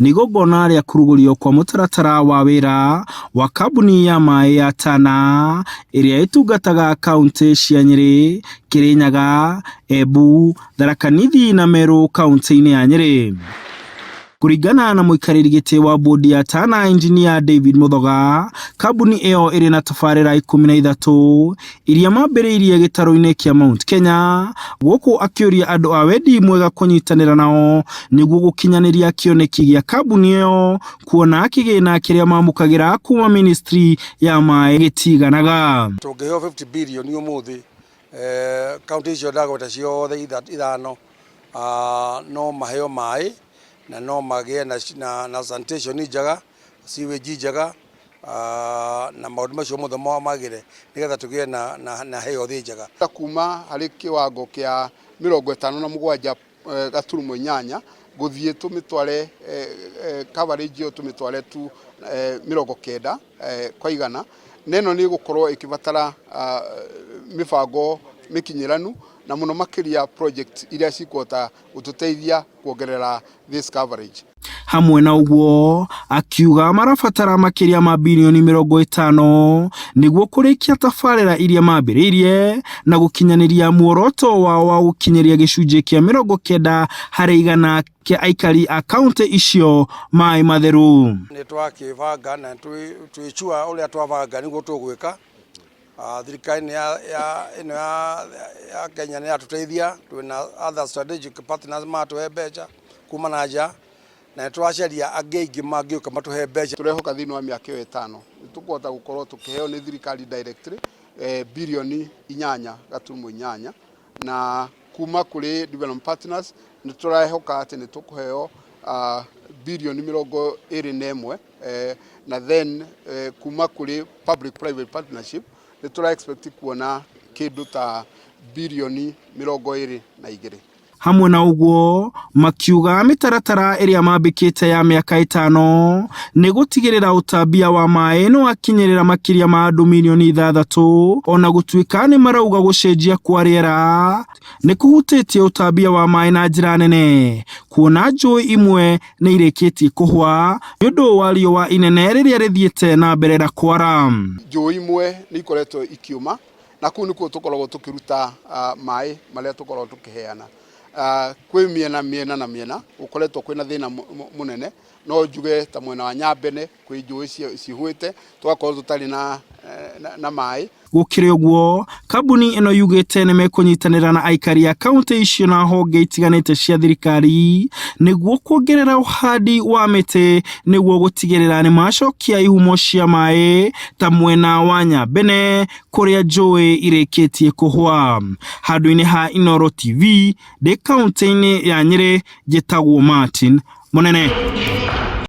nigogona rĩa kurugurio kwa mutaratara wa wĩra wa kambuni ya maĩ ya Tana ĩrĩa ĩtungataga kaunti cia Nyeri, Kirinyaga, Embu, Tharaka Nithi na Meru kaunti-inĩ ya Nyeri. Kuringana na muikarĩri gĩtĩ wa bodi ya Tana Engineer David Muthoga, kambuni ĩyo ĩrĩ na tabarĩra 13 iria mambĩrĩirie gĩtarũ-inĩ kĩa Mount Kenya, gũkũ akĩũria andũ a wendi mwega kũnyitanĩra nao nĩguo gũkinyanĩria kĩoneki gĩa kambuni ĩyo, kuona kĩgĩna kĩrĩa mamũkagĩra kuma ministry ya maĩ gĩtiganaga. Tũngĩheo 50 billion ũmũthĩ, kaunti icio ndagweta ciothe ithano no maheo maĩ na no magĩe na sanitation njega, sewage njega, na maũndũ macio mothe magĩre nĩgetha tũgĩe na heho njega. Kuma harĩ kĩwango kĩa 57.8 gũthiĩ tũmĩtware coverage yo tũmĩtware tu 90 kwa igana. Neno nĩ gũkorwo ĩkĩbatara mĩbango mĩkinyĩranu na mũno makĩria project iria cikũhota gũtũteithia kuongerera this coverage. Hamwe na ũguo akiuga marabatara makĩria ma bilioni 50 nĩguo kũrĩkia tabarĩra iria mambĩrĩirie na gũkinyanĩria muoroto wao wa gũkinyaria gĩcunjĩ kĩa 90 harĩ igana kĩa aikari a kaunti icio maĩ matheru. Nĩ twakĩbanga na twĩchua ũrĩa twabanga nĩguo tũgwĩka. Thirikari ya Kenya nĩ yatũteithia, twĩna other strategic partners matũhe mbeca kuma na nja na twacaria angĩ mangĩũka matũhe mbeca. Tũrehoka thĩinĩ wa mĩaka 5 nĩ tũkũhota gũkorwo tũkĩheo nĩ thirikari directly bilioni 8.8 na kuma kũrĩ development partners nĩ tũrehoka atĩ nĩ tũkũheo bilioni 21 na then kuma kũrĩ public private partnership nĩ tũra expect kuona kĩndũ ta bilioni 22. Hamwe na ũguo makiuga mĩtaratara ĩrĩa mambĩkĩte ya mĩaka 5 nĩ gũtigĩrĩra ũtambia wa maĩ nĩ wakinyĩrĩra makĩria ma andũ milioni 6, ona gũtuĩka nĩ marauga gũcenjia kwa rĩera nĩ kũhutĩtie ũtambia wa maĩ na njĩra nene, kuona njũĩ imwe nĩ irĩkĩtie kũhwa nĩ ũndũ wa riũa inene rĩrĩa rĩthiĩte na mbere na kwara. Njũĩ imwe nĩ ikoretwo ikiuma na kũu nĩkuo tũkoragwo tũkĩruta maĩ marĩa tũkoragwo tũkĩheana. Kwĩ miena ũkoretwo kwĩna thĩna mũnene, no njuge ta mwena wa Nyambene kwĩ njũĩ cihwĩte tũgakorwo tũtarĩ na maĩ. Gũkĩrĩ ũguo kambuni ĩno yugĩte nĩ mekũnyitanĩra na aikari a kaunti icio na honge itiganĩte cia thirikari nĩguo kuongerera ũhandi wa mĩtĩ nĩguo gũtigĩrĩra nĩ macokia ihumo cia maĩ ta mwena wa Nyambene kũrĩa njũĩ irĩkĩtie kũhwa. Handũ-inĩ ha Inooro TV ndĩ kaunti-inĩ ya Nyeri, njĩtagwo Martin Mũnene.